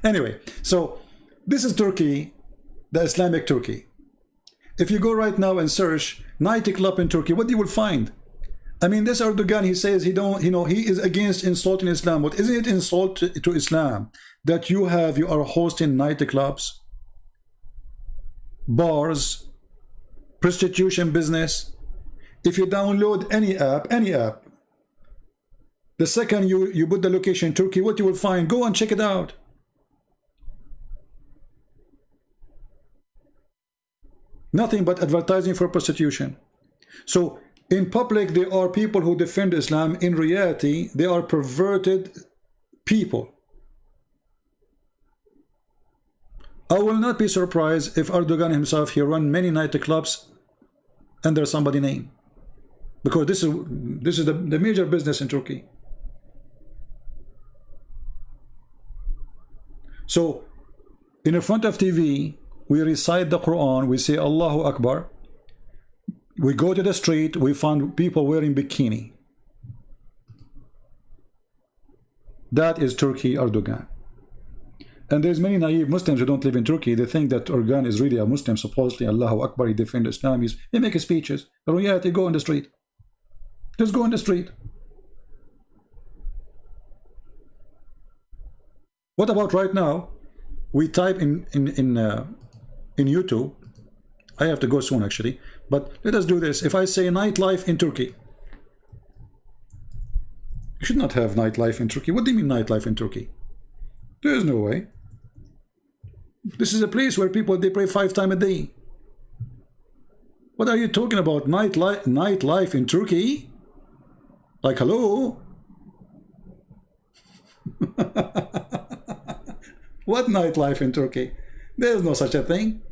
Anyway, so this is Turkey, the Islamic Turkey. If you go right now and search nightclub in Turkey, what you will find? I mean, this Erdogan, he says he don't, you know, he is against insulting Islam. But isn't it insult to Islam that you are hosting nightclubs, bars, prostitution business? If you download any app, the second you put the location Turkey, what you will find? Go and check it out. Nothing but advertising for prostitution. So in public, there are people who defend Islam. In reality, they are perverted people. I will not be surprised if Erdogan himself, he run many nightclubs under somebody's name, because this is the major business in Turkey. So in front of TV, we recite the Quran, we say Allahu Akbar. We go to the street, we find people wearing bikini. That is Turkey, Erdogan. And there's many naive Muslims who don't live in Turkey. They think that Erdogan is really a Muslim, supposedly Allahu Akbar, he defends Islam, he makes speeches. But in reality, go on the street. Just go on the street. What about right now? We type in YouTube. I have to go soon actually, but let us do this. If I say nightlife in Turkey, you should not have nightlife in Turkey. What do you mean nightlife in Turkey? There is no way. This is a place where people, they pray 5 times a day. What are you talking about? Nightlife in Turkey? Like, hello? What nightlife in Turkey? There's no such a thing.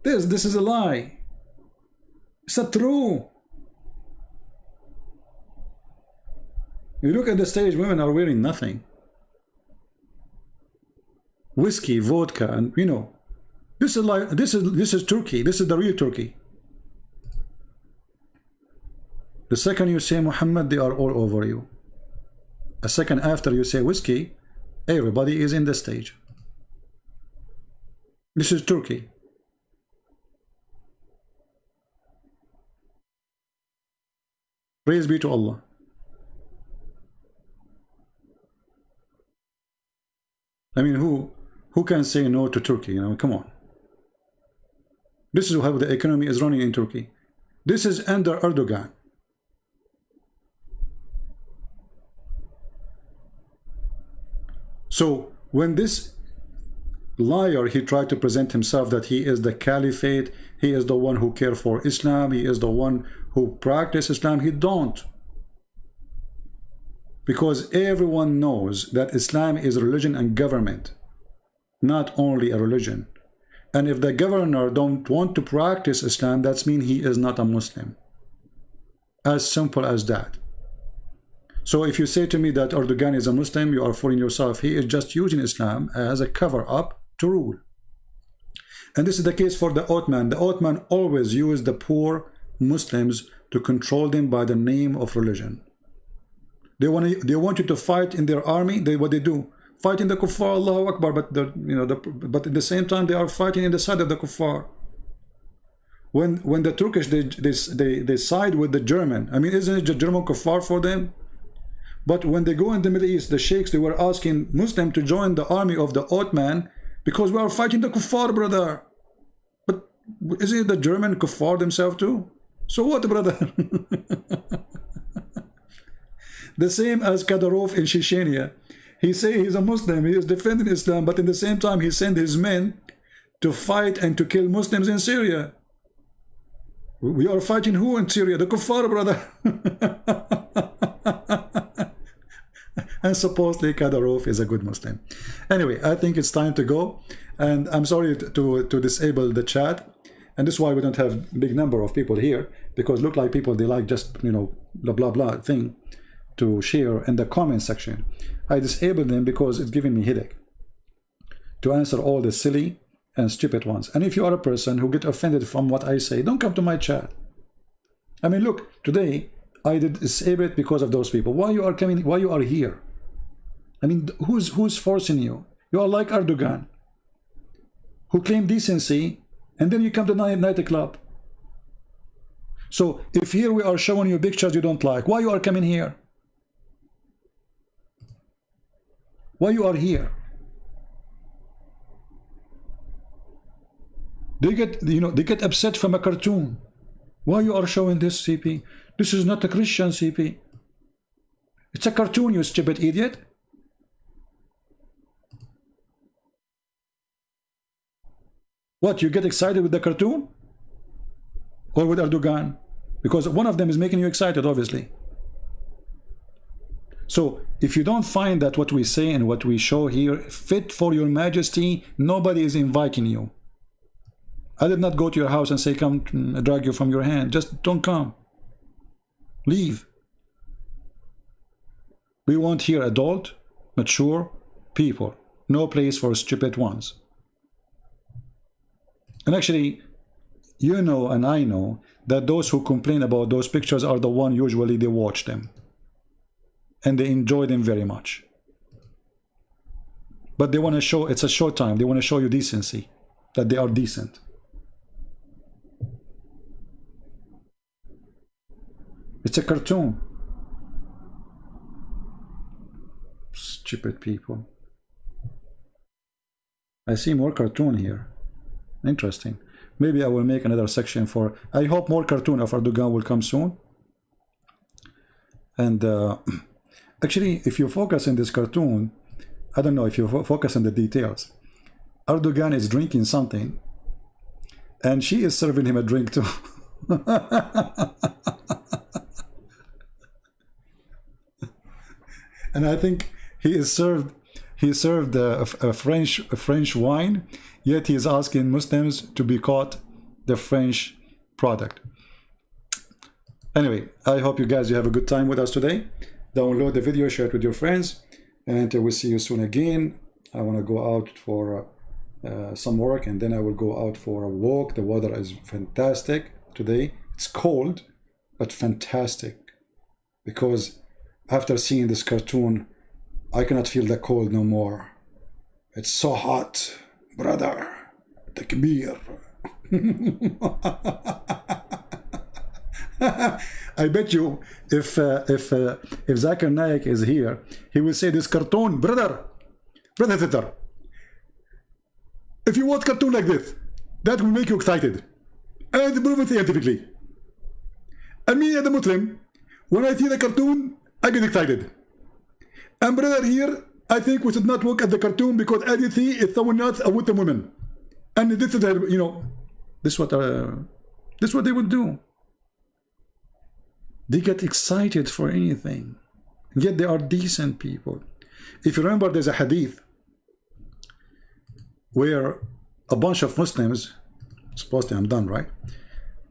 This is a lie. It's not true. You look at the stage, women are wearing nothing. Whiskey, vodka, and you know, this is like this is Turkey. This is the real Turkey. The second you say Muhammad, they are all over you. A second after you say whiskey, everybody is in the stage. This is Turkey. Praise be to Allah. I mean, who can say no to Turkey? You know, come on. This is how the economy is running in Turkey. This is under Erdogan. So when this liar, he tried to present himself that he is the caliphate, he is the one who cares for Islam, he is the one who practices Islam, he don't. Because everyone knows that Islam is religion and government, not only a religion. And if the governor don't want to practice Islam, that means he is not a Muslim. As simple as that. So if you say to me that Erdogan is a Muslim, you are fooling yourself. He is just using Islam as a cover-up to rule. And this is the case for the Ottoman. The Ottoman always used the poor Muslims to control them by the name of religion. They want you to fight in their army. What they do? Fighting the kuffar, Allahu Akbar, but but at the same time they are fighting in the side of the kuffar. When the Turkish they side with the German, I mean, isn't it the German kuffar for them? But when they go in the Middle East, the sheikhs, they were asking Muslim to join the army of the Ottoman because we are fighting the kuffar, brother. But isn't it the German kuffar themselves too? So what, brother? The same as Kadyrov in Chechnya. He say he's a Muslim, he is defending Islam, but in the same time he sent his men to fight and to kill Muslims in Syria. We are fighting who in Syria? The kuffar, brother. And supposedly Kadyrov is a good Muslim. Anyway, I think it's time to go. And I'm sorry to disable the chat. And this is why we don't have big number of people here. Because look like people, they like just, you know, blah, blah, blah thing to share in the comment section. I disabled them because it's giving me headache to answer all the silly and stupid ones. And if you are a person who get offended from what I say, don't come to my chat. I mean, look, today I did disable it because of those people. Why you are coming? Why you are here? I mean, who's forcing you? You are like Erdugan, who claim decency, and then you come to nightclub. So if here we are showing you pictures you don't like, why you are coming here? Why you are here? They get upset from a cartoon. Why you are showing this, CP? This is not a Christian, CP. It's a cartoon, you stupid idiot. What, you get excited with the cartoon? Or with Erdogan? Because one of them is making you excited, obviously. So, if you don't find that what we say and what we show here fit for your majesty, nobody is inviting you. I did not go to your house and say, come, drag you from your hand. Just don't come. Leave. We want here adult, mature people. No place for stupid ones. And actually, you know and I know that those who complain about those pictures are the one usually they watch them. And they enjoy them very much. But they want to show, it's a short time, they want to show you decency, that they are decent. It's a cartoon. Stupid people. I see more cartoon here. Interesting. Maybe I will make another section for, I hope more cartoon of Erdogan will come soon. And actually, if you focus in this cartoon, I don't know if you focus on the details. Erdogan is drinking something, and she is serving him a drink too. And I think he served a French wine, yet he is asking Muslims to boycott the French product. Anyway, I hope you guys have a good time with us today. download the video, share it with your friends, and we'll see you soon again. I want to go out for some work, and then I will go out for a walk. The weather is fantastic today. It's cold, but fantastic, because after seeing this cartoon, I cannot feel the cold no more. It's so hot, brother. Takbir. I bet you if Zakir Naik is here, he will say this cartoon, brother Titter, if you want cartoon like this, that will make you excited and prove it scientifically. And me as a Muslim, when I see the cartoon, I get excited. And brother here, I think we should not look at the cartoon, because as you see, it's someone else with the women. And this is, you know, this is what they would do. They get excited for anything, yet they are decent people. If you remember, there's a hadith where a bunch of Muslims, supposedly I'm done, right?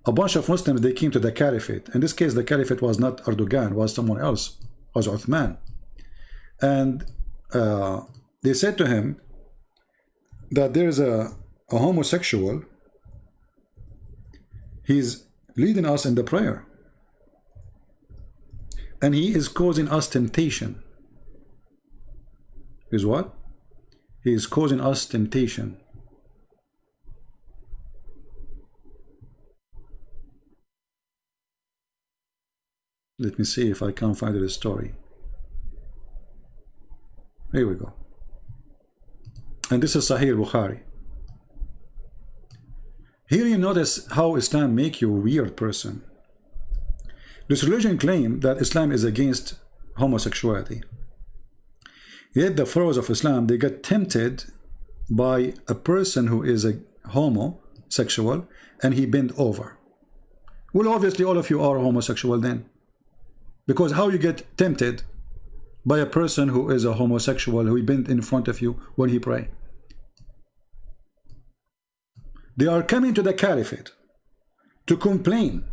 A bunch of Muslims, they came to the caliphate. In this case, the caliphate was not Erdugan, was someone else, was Uthman. And they said to him that there is a homosexual, he's leading us in the prayer, and he is causing us temptation. Is what? He is causing us temptation. Let me see if I can find the story. Here we go. And this is Sahih Bukhari. Here you notice how Islam make you a weird person. This religion claims that Islam is against homosexuality. Yet the followers of Islam, they get tempted by a person who is a homosexual, and he bend over. Well, obviously all of you are homosexual then. Because how you get tempted by a person who is a homosexual, who bend in front of you when he pray? They are coming to the caliphate to complain,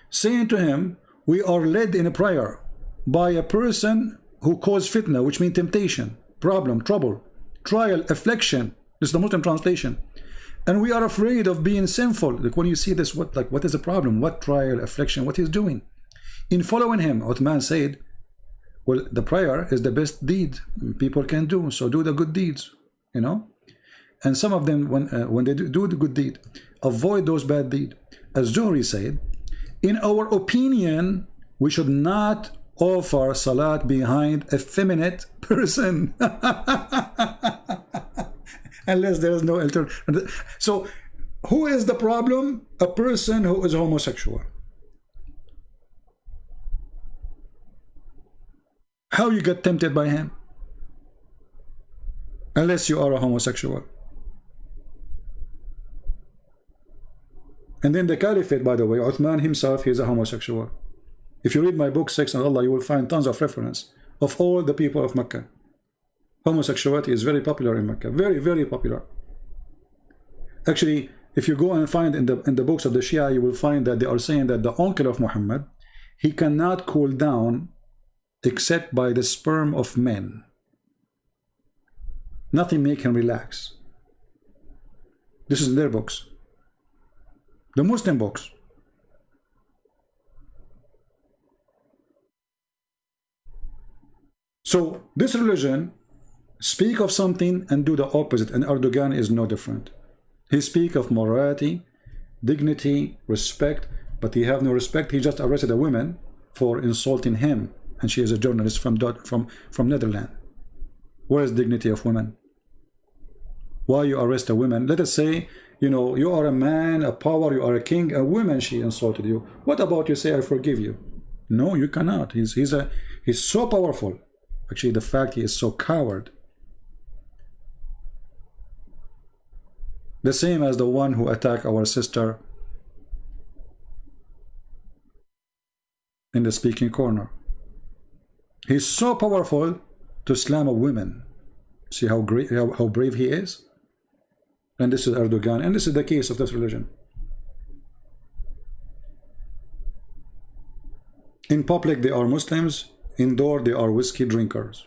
saying to him, we are led in a prayer by a person who caused fitna, which means temptation, problem, trouble, trial, affliction. This is the Muslim translation. And we are afraid of being sinful. Like when you see this, what is the problem? What trial, affliction, what he's doing? In following him, Uthman said, well, the prayer is the best deed people can do, so do the good deeds, you know. And some of them, when they do the good deed, avoid those bad deeds. As Zuhri said, in our opinion, we should not offer salat behind a feminine person unless there is no alternative. So who is the problem? A person who is homosexual. How you get tempted by him? Unless you are a homosexual. And then the caliphate, by the way, Uthman himself, he is a homosexual. If you read my book, Sex and Allah, you will find tons of reference of all the people of Mecca. Homosexuality is very popular in Mecca. Very, very popular. Actually, if you go and find in the books of the Shia, you will find that they are saying that the uncle of Muhammad, he cannot cool down except by the sperm of men. Nothing make him relax. This is in their books. The Muslim books. So this religion speak of something and do the opposite, and Erdugan is no different. He speak of morality, dignity, respect, but he have no respect. He just arrested a woman for insulting him, and she is a journalist from Netherlands. Where is dignity of women? Why you arrest a woman? Let us say, you know, you are a man, a power, you are a king, a woman, she insulted you. What about you say, I forgive you? No, you cannot. He's so powerful. Actually, the fact he is so coward. The same as the one who attacked our sister in the speaking corner. He's so powerful to slam a woman. See how great, how brave he is? And this is Erdugan, and this is the case of this religion. In public, they are Muslims. Indoor, they are whiskey drinkers.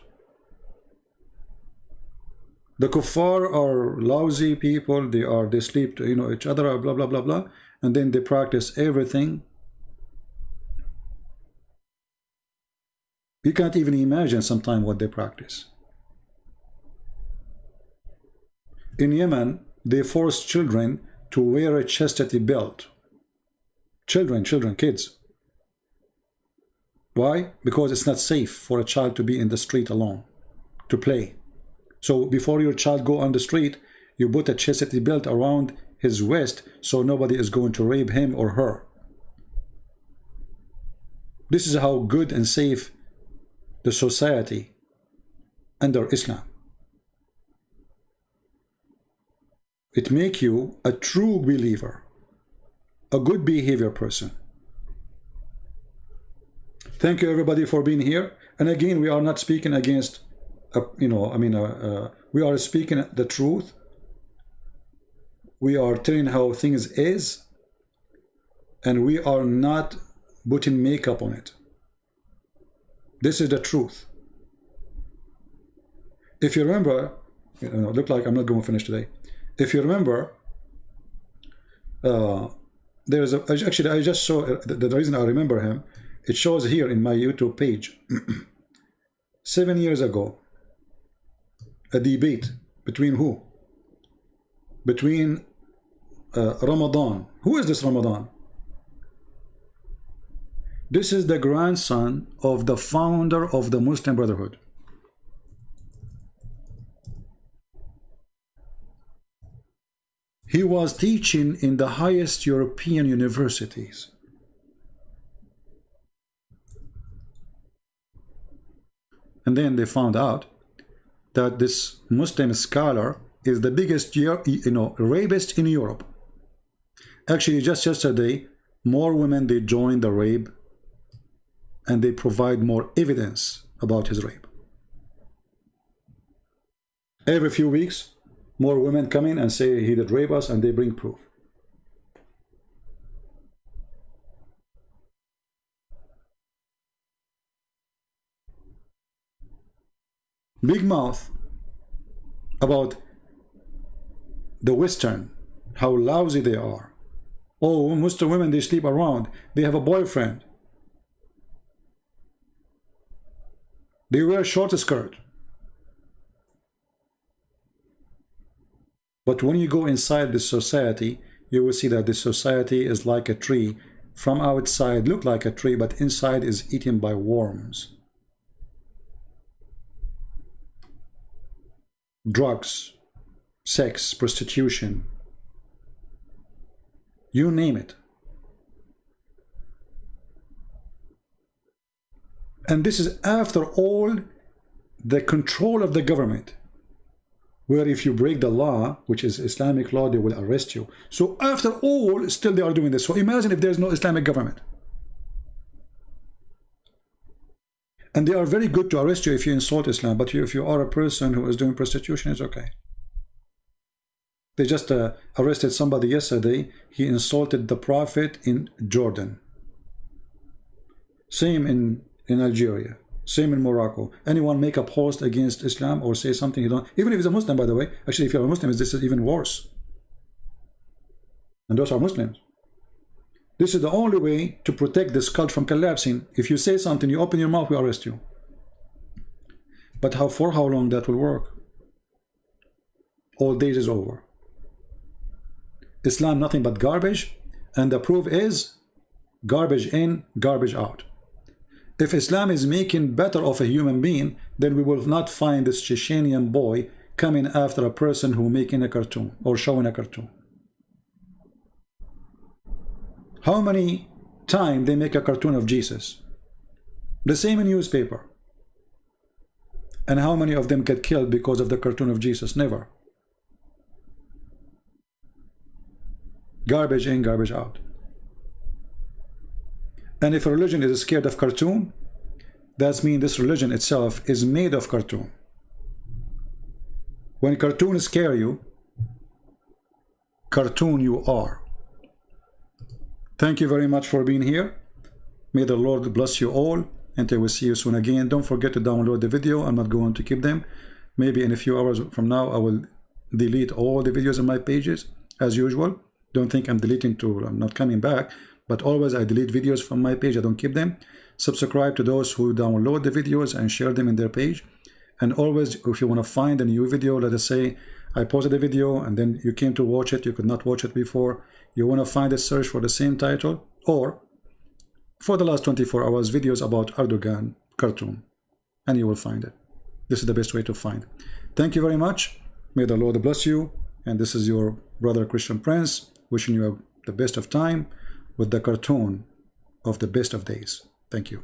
The kuffar are lousy people. They sleep to, each other, blah blah blah blah, and then they practice everything. You can't even imagine sometimes what they practice. In Yemen, they force children to wear a chastity belt. Children, kids. Why? Because it's not safe for a child to be in the street alone, to play. So before your child go on the street, you put a chastity belt around his waist so nobody is going to rape him or her. This is how good and safe the society under Islam. It makes you a true believer, a good behavior person. Thank you everybody for being here. And again, we are not speaking against, we are speaking the truth. We are telling how things is, and we are not putting makeup on it. This is the truth. If you remember, look like I'm not going to finish today. If you remember, there's actually I just saw the reason I remember him. It shows here in my YouTube page. 7 years ago, a debate between who? Between Ramadan. Who is this Ramadan? This is the grandson of the founder of the Muslim Brotherhood. He was teaching in the highest European universities. And then they found out that this Muslim scholar is the biggest, rapist in Europe. Actually, just yesterday, more women, they joined the rape, and they provide more evidence about his rape. Every few weeks, more women come in and say he did rape us, and they bring proof. Big mouth about the Western, how lousy they are. Oh, Muslim women, they sleep around. They have a boyfriend. They wear a short skirt. But when you go inside this society, you will see that this society is like a tree. From outside, look like a tree, but inside is eaten by worms. Drugs, sex, prostitution, you name it. And this is after all the control of the government, where if you break the law, which is Islamic law, they will arrest you. So after all, still they are doing this. So imagine if there's no Islamic government. And they are very good to arrest you if you insult Islam, but if you are a person who is doing prostitution, it's okay. They just arrested somebody yesterday. He insulted the Prophet in Jordan. Same in Algeria. Same in Morocco. Anyone make a post against Islam or say something you don't, even if he's a Muslim, by the way. Actually, if you're a Muslim, this is even worse. And those are Muslims. This is the only way to protect this cult from collapsing. If you say something, you open your mouth, we arrest you. But for how long that will work? All days is over. Islam nothing but garbage, and the proof is garbage in, garbage out. If Islam is making better of a human being, then we will not find this Chechenian boy coming after a person who making a cartoon or showing a cartoon. How many times they make a cartoon of Jesus? The same in newspaper. And how many of them get killed because of the cartoon of Jesus? Never. Garbage in, garbage out. And if a religion is scared of cartoon, that means this religion itself is made of cartoon. When cartoons scare you, cartoon you are. Thank you very much for being here. May the Lord bless you all. Until we see you soon again, don't forget to download the video. I'm not going to keep them. Maybe in a few hours from now, I will delete all the videos on my pages as usual. Don't think I'm deleting I'm not coming back, but always I delete videos from my page. I don't keep them. Subscribe to those who download the videos and share them in their page. And always, if you want to find a new video, let us say I posted a video and then you came to watch it, you could not watch it before, you want to find a search for the same title, or for the last 24 hours videos about Erdugan cartoon, and you will find it. This is the best way to find. Thank you very much. May the Lord bless you. And this is your brother Christian Prince wishing you the best of time with the cartoon of the best of days. Thank you.